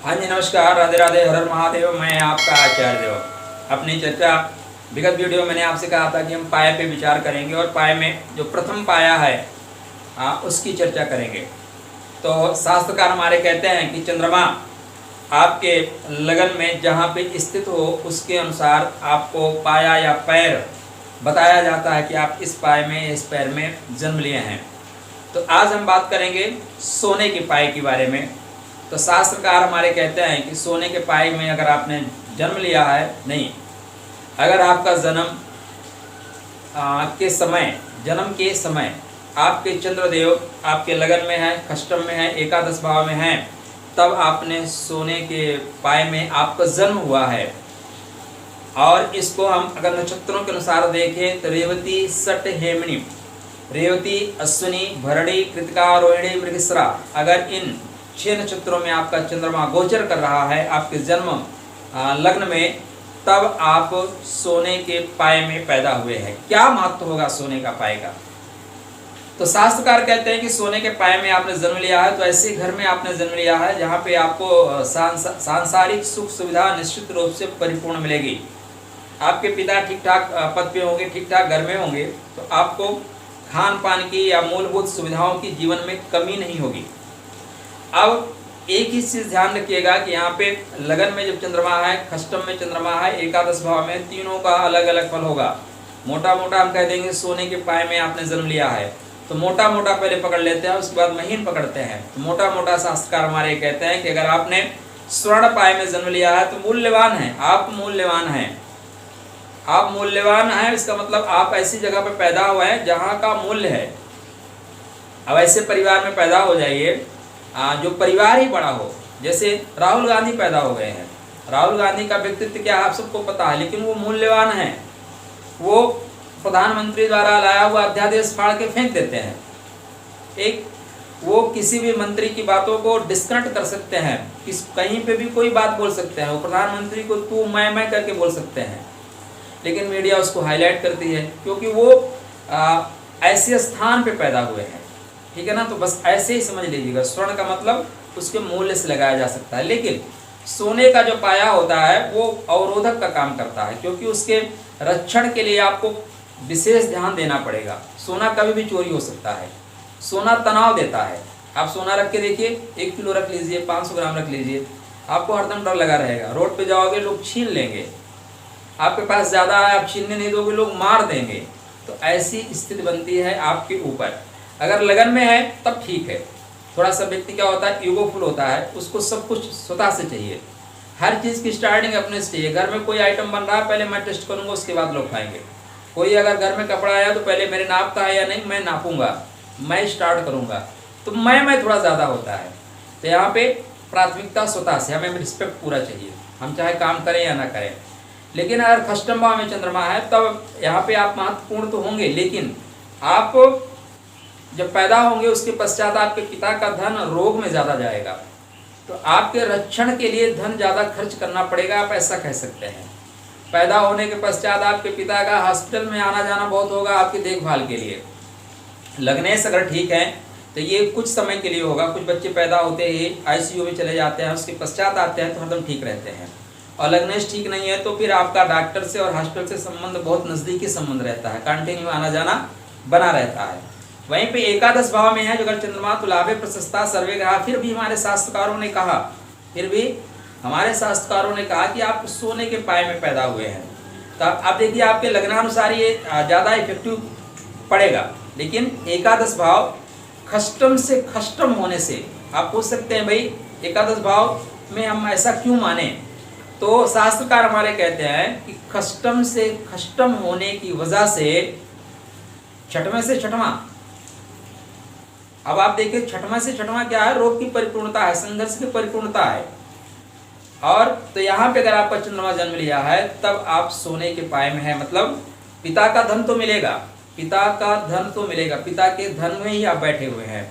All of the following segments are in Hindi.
हाँ जी, नमस्कार, राधे राधे, हर हर महादेव। मैं आपका आचार्य देव। अपनी चर्चा विगत वीडियो मैंने आपसे कहा था कि हम पाए पे विचार करेंगे और पाए में जो प्रथम पाया है उसकी चर्चा करेंगे। तो शास्त्रकार हमारे कहते हैं कि चंद्रमा आपके लगन में जहाँ पे स्थित हो उसके अनुसार आपको पाया या पैर बताया जाता है कि आप इस पाए में इस पैर में जन्म लिए हैं। तो आज हम बात करेंगे सोने के पाए के बारे में। तो शास्त्रकार हमारे कहते हैं कि सोने के पाए में अगर आपने जन्म लिया है, नहीं, अगर आपका जन्म के समय आपके चंद्रदेव आपके लगन में है, खष्टम में है, एकादश भाव में है, तब आपने सोने के पाए में आपका जन्म हुआ है। और इसको हम अगर नक्षत्रों के अनुसार देखें तो रेवती, सट, हेमनी, रेवती, अश्विनी, भरणी, कृतिका, रोहिणी, मृगशिरा, अगर इन 6 नक्षत्रों में आपका चंद्रमा गोचर कर रहा है आपके जन्म लग्न में, तब आप सोने के पाए में पैदा हुए हैं। क्या महत्व होगा सोने का पाए का? तो शास्त्रकार कहते हैं कि सोने के पाए में आपने जन्म लिया है तो ऐसे घर में आपने जन्म लिया है जहाँ पे आपको सांसारिक सुख सुविधा निश्चित रूप से परिपूर्ण मिलेगी। आपके पिता ठीक ठाक पद पे होंगे, ठीक ठाक घर में होंगे, तो आपको खान पान की या मूलभूत सुविधाओं की जीवन में कमी नहीं होगी। अब एक ही चीज ध्यान रखिएगा कि यहाँ पे लगन में जब चंद्रमा है, खष्टम में चंद्रमा है, एकादश भाव में, तीनों का अलग अलग फल होगा। मोटा मोटा हम कह देंगे सोने के पाए में आपने जन्म लिया है तो मोटा मोटा पहले पकड़ लेते हैं, उसके बाद महीन पकड़ते हैं। तो मोटा मोटा शास्त्रकार हमारे कहते हैं कि अगर आपने स्वर्ण पाए में जन्म लिया है तो मूल्यवान है, आप मूल्यवान हैं, आप मूल्यवान हैं। इसका मतलब आप ऐसी जगह पर पैदा हुए हैं जहाँ का मूल्य है। अब ऐसे परिवार में पैदा हो जाइए जो परिवार ही बड़ा हो। जैसे राहुल गांधी पैदा हो गए हैं, राहुल गांधी का व्यक्तित्व क्या आप सबको पता है, लेकिन वो मूल्यवान है। वो प्रधानमंत्री द्वारा लाया हुआ अध्यादेश फाड़ के फेंक देते हैं। वो किसी भी मंत्री की बातों को डिस्कनेक्ट कर सकते हैं, कहीं पे भी कोई बात बोल सकते हैं। वो प्रधानमंत्री को तू मैं करके बोल सकते हैं, लेकिन मीडिया उसको हाईलाइट करती है क्योंकि वो ऐसे स्थान पे पैदा हुए हैं। ठीक है ना? तो बस ऐसे ही समझ लीजिएगा, स्वर्ण का मतलब उसके मूल्य से लगाया जा सकता है। लेकिन सोने का जो पाया होता है वो अवरोधक का काम करता है, क्योंकि उसके रक्षण के लिए आपको विशेष ध्यान देना पड़ेगा। सोना कभी भी चोरी हो सकता है, सोना तनाव देता है। आप सोना रख के देखिए, 1 किलो रख लीजिए, 500 ग्राम रख लीजिए, आपको हरदम डर लगा रहेगा। रोड पे जाओगे लोग छीन लेंगे, आपके पास ज़्यादा है आप छीनने नहीं दोगे, लोग मार देंगे। तो ऐसी स्थिति बनती है आपके ऊपर। अगर लगन में है तब ठीक है। थोड़ा सा व्यक्ति क्या होता है, ईगोफुल होता है, उसको सब कुछ स्वतः से चाहिए, हर चीज़ की स्टार्टिंग अपने से चाहिए। घर में कोई आइटम बन रहा है, पहले मैं टेस्ट करूँगा, उसके बाद लोग खाएंगे। कोई अगर घर में कपड़ा आया तो पहले मेरे नाप का है या नहीं, मैं नापूंगा, मैं स्टार्ट करूँगा। तो मैं थोड़ा ज़्यादा होता है। तो यहाँ पे प्राथमिकता स्वतः से, हमें रिस्पेक्ट पूरा चाहिए, हम चाहे काम करें या ना करें। लेकिन अगर खष्टम भाव में चंद्रमा है तब यहाँ पे आप महत्वपूर्ण तो होंगे, लेकिन आप जब पैदा होंगे उसके पश्चात आपके पिता का धन रोग में ज़्यादा जाएगा, तो आपके रक्षण के लिए धन ज़्यादा खर्च करना पड़ेगा, आप ऐसा कह सकते हैं। पैदा होने के पश्चात आपके पिता का हॉस्पिटल में आना जाना बहुत होगा आपकी देखभाल के लिए। लग्नेश अगर ठीक है तो ये कुछ समय के लिए होगा। कुछ बच्चे पैदा होते ही ICU में चले जाते हैं, उसके पश्चात आते हैं तो हरदम ठीक रहते हैं। और लग्नेश ठीक नहीं है तो फिर आपका डॉक्टर से और हॉस्पिटल से संबंध बहुत नज़दीकी संबंध रहता है, कंटिन्यू आना जाना बना रहता है। वहीं पे एकादश भाव में है जो अगर चंद्रमा तो लाभे प्रशस्ता सर्वे ग्रहा, फिर भी हमारे शास्त्रकारों ने कहा कि आप सोने के पाए में पैदा हुए हैं। तो आप देखिए आपके लग्नानुसार ये ज़्यादा इफेक्टिव पड़ेगा। लेकिन एकादश भाव खष्टम से खष्टम होने से आप पूछ सकते हैं भाई एकादश भाव में हम ऐसा क्यों माने? तो शास्त्रकार हमारे कहते हैं कि खष्टम से खष्टम होने की वजह से छठवें से छठवां, अब आप देखिए छठवां से छठवां क्या है, रोग की परिपूर्णता है, संघर्ष की परिपूर्णता है। और तो यहाँ पे अगर आपका चंद्रमा जन्म लिया है तब आप सोने के पाए में है, मतलब पिता का धन तो मिलेगा, पिता के धन में ही आप बैठे हुए हैं।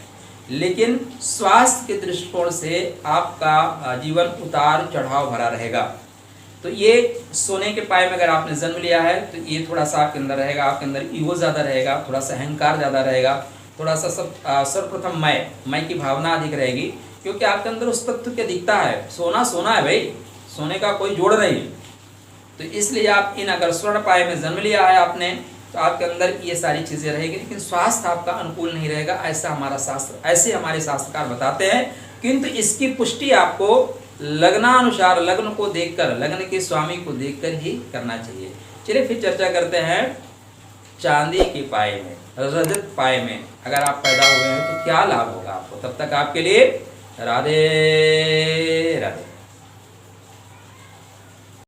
लेकिन स्वास्थ्य के दृष्टिकोण से आपका जीवन उतार चढ़ाव भरा रहेगा। तो ये सोने के पाए में अगर आपने जन्म लिया है तो ये थोड़ा सा आपके अंदर रहेगा, आपके अंदर ईगो ज़्यादा रहेगा, थोड़ा सा अहंकार ज़्यादा रहेगा, थोड़ा सा सर्वप्रथम मैं की भावना अधिक रहेगी। क्योंकि आपके अंदर उस तत्व की अधिकता है। सोना सोना है भाई, सोने का कोई जोड़ नहीं है। तो इसलिए आप इन अगर स्वर्ण पाए में जन्म लिया है आपने, तो आपके अंदर ये सारी चीजें रहेगी, लेकिन स्वास्थ्य आपका अनुकूल नहीं रहेगा, ऐसा हमारा शास्त्र, ऐसे हमारे शास्त्रकार बताते हैं। किंतु इसकी पुष्टि आपको लग्नानुसार, लग्न को देखकर, लग्न के स्वामी को देखकर ही करना चाहिए। चलिए फिर चर्चा करते हैं चांदी के पाए में, रजत पाए में अगर आप पैदा हुए हैं तो क्या लाभ होगा आपको। तब तक आपके लिए राधे राधे।